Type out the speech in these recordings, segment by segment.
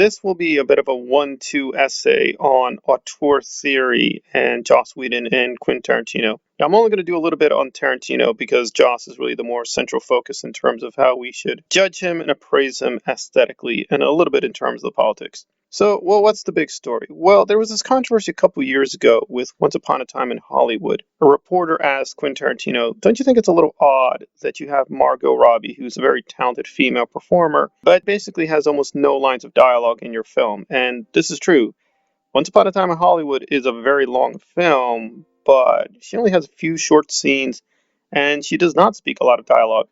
This will be a bit of a 1-2 essay on auteur theory and Joss Whedon and Quentin Tarantino. Now, I'm only going to do a little bit on Tarantino because Joss is really the more central focus in terms of how we should judge him and appraise him aesthetically, and a little bit in terms of the politics. So, well, what's the big story? Well, there was this controversy a couple years ago with Once Upon a Time in Hollywood. A reporter asked Quentin Tarantino, "Don't you think it's a little odd that you have Margot Robbie, who's a very talented female performer, but basically has almost no lines of dialogue in your film?" And this is true. Once Upon a Time in Hollywood is a very long film, but she only has a few short scenes, and she does not speak a lot of dialogue.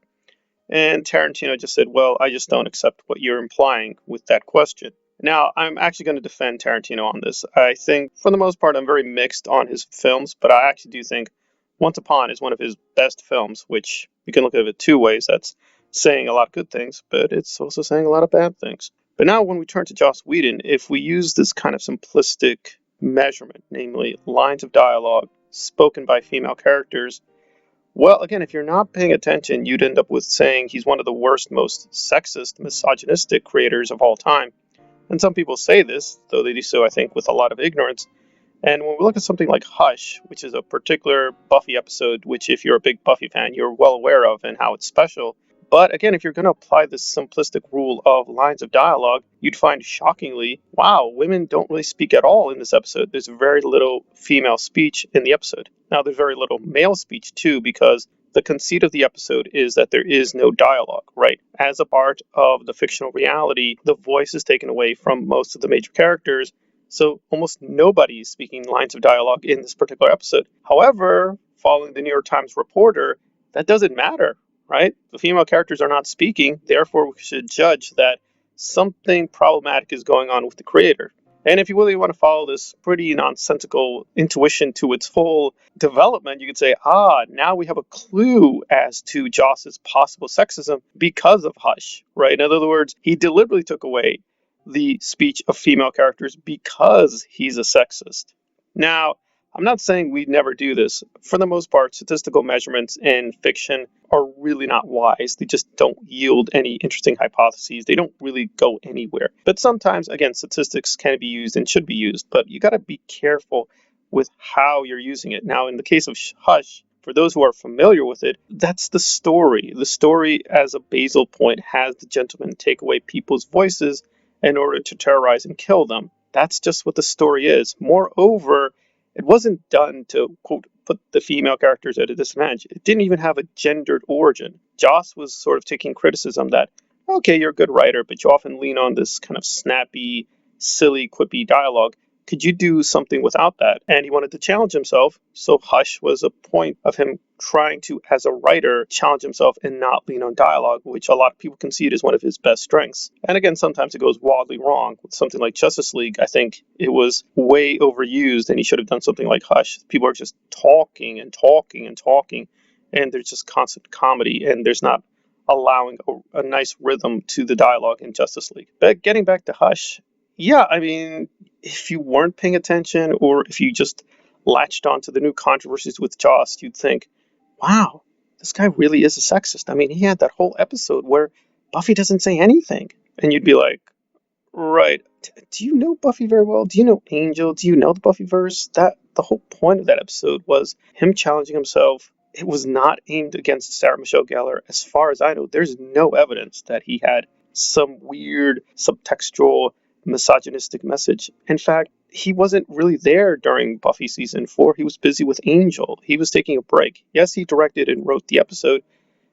And Tarantino just said, "Well, I just don't accept what you're implying with that question." Now, I'm actually going to defend Tarantino on this. I think, for the most part, I'm very mixed on his films, but I actually do think Once Upon is one of his best films, which you can look at it two ways. That's saying a lot of good things, but it's also saying a lot of bad things. But now, when we turn to Joss Whedon, if we use this kind of simplistic measurement, namely lines of dialogue spoken by female characters, well, again, if you're not paying attention, you'd end up with saying he's one of the worst, most sexist, misogynistic creators of all time. And some people say this, though they do so, I think, with a lot of ignorance. And when we look at something like Hush, which is a particular Buffy episode, which if you're a big Buffy fan, you're well aware of and how it's special. But again, if you're going to apply this simplistic rule of lines of dialogue, you'd find shockingly, wow, women don't really speak at all in this episode. There's very little female speech in the episode. Now, there's very little male speech too, because the conceit of the episode is that there is no dialogue, right? As a part of the fictional reality, the voice is taken away from most of the major characters, so almost nobody is speaking lines of dialogue in this particular episode. However, following the New York Times reporter, that doesn't matter, right? The female characters are not speaking, therefore we should judge that something problematic is going on with the creator. And if you really want to follow this pretty nonsensical intuition to its full development, you could say, now we have a clue as to Joss's possible sexism because of Hush, right? In other words, he deliberately took away the speech of female characters because he's a sexist. Now, I'm not saying we never do this. For the most part, statistical measurements in fiction are really not wise. They just don't yield any interesting hypotheses. They don't really go anywhere. But sometimes, again, statistics can be used and should be used, but you got to be careful with how you're using it. Now, in the case of Hush, for those who are familiar with it, that's the story. The story, as a basal point, has the gentleman take away people's voices in order to terrorize and kill them. That's just what the story is. Moreover, it wasn't done to, quote, put the female characters at a disadvantage. It didn't even have a gendered origin. Joss was sort of taking criticism that, okay, you're a good writer, but you often lean on this kind of snappy, silly, quippy dialogue. Could you do something without that? And he wanted to challenge himself, so Hush was a point of him trying to, as a writer, challenge himself and not lean on dialogue, which a lot of people concede is one of his best strengths. And again, sometimes it goes wildly wrong. With something like Justice League, I think it was way overused and he should have done something like Hush. People are just talking and talking and talking, and there's just constant comedy, and there's not allowing a nice rhythm to the dialogue in Justice League. But getting back to Hush, yeah, I mean, if you weren't paying attention or if you just latched onto the new controversies with Joss, you'd think, wow, this guy really is a sexist. I mean, he had that whole episode where Buffy doesn't say anything. And you'd be like, right, do you know Buffy very well? Do you know Angel? Do you know the Buffyverse? The whole point of that episode was him challenging himself. It was not aimed against Sarah Michelle Gellar. As far as I know, there's no evidence that he had some weird subtextual misogynistic message. In fact, he wasn't really there during Buffy season 4. He was busy with Angel. He was taking a break. Yes, he directed and wrote the episode,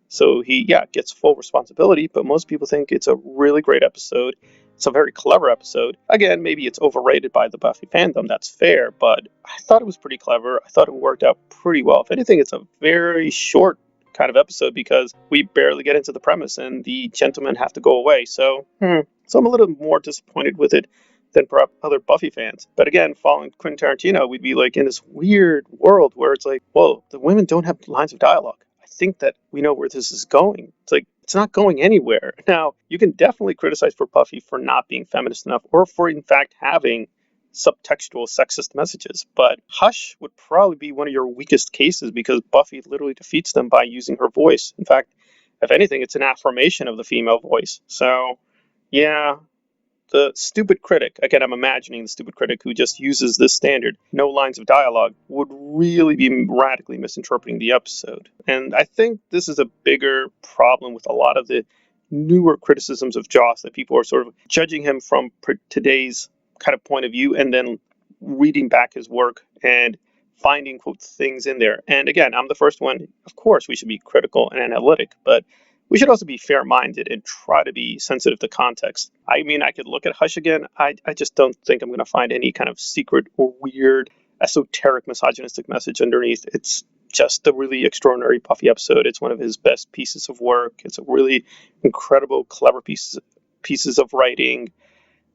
so he, gets full responsibility, but most people think it's a really great episode. It's a very clever episode. Again, maybe it's overrated by the Buffy fandom, that's fair, but I thought it was pretty clever. I thought it worked out pretty well. If anything, it's a very short kind of episode because we barely get into the premise and the gentlemen have to go away. So I'm a little more disappointed with it than perhaps other Buffy fans. But again, following Quentin Tarantino, we'd be like in this weird world where it's like, whoa, the women don't have lines of dialogue. I think that we know where this is going. It's like, it's not going anywhere. Now, you can definitely criticize for Buffy for not being feminist enough or for, in fact, having subtextual sexist messages, but Hush would probably be one of your weakest cases because Buffy literally defeats them by using her voice. In fact, if anything, it's an affirmation of the female voice. So, yeah, the stupid critic, again, I'm imagining the stupid critic who just uses this standard, no lines of dialogue, would really be radically misinterpreting the episode. And I think this is a bigger problem with a lot of the newer criticisms of Joss, that people are sort of judging him from today's kind of point of view and then reading back his work and finding, quote, things in there. And again, I'm the first one. Of course, we should be critical and analytic, but we should also be fair-minded and try to be sensitive to context. I mean, I could look at Hush again. I just don't think I'm going to find any kind of secret or weird, esoteric, misogynistic message underneath. It's just a really extraordinary Buffy episode. It's one of his best pieces of work. It's a really incredible, clever pieces of writing.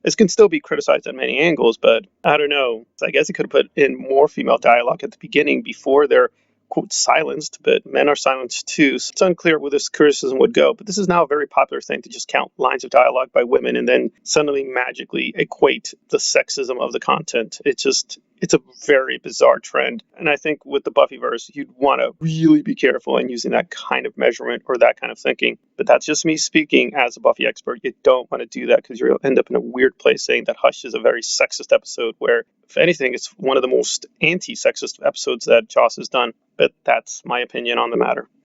This can still be criticized at many angles, but I don't know. I guess he could have put in more female dialogue at the beginning before they're, quote, silenced, but men are silenced too. So it's unclear where this criticism would go. But this is now a very popular thing to just count lines of dialogue by women and then suddenly magically equate the sexism of the content. It's a very bizarre trend. And I think with the Buffyverse, you'd want to really be careful in using that kind of measurement or that kind of thinking. But that's just me speaking as a Buffy expert. You don't want to do that because you'll end up in a weird place saying that Hush is a very sexist episode, where, if anything, it's one of the most anti-sexist episodes that Joss has done. But that's my opinion on the matter.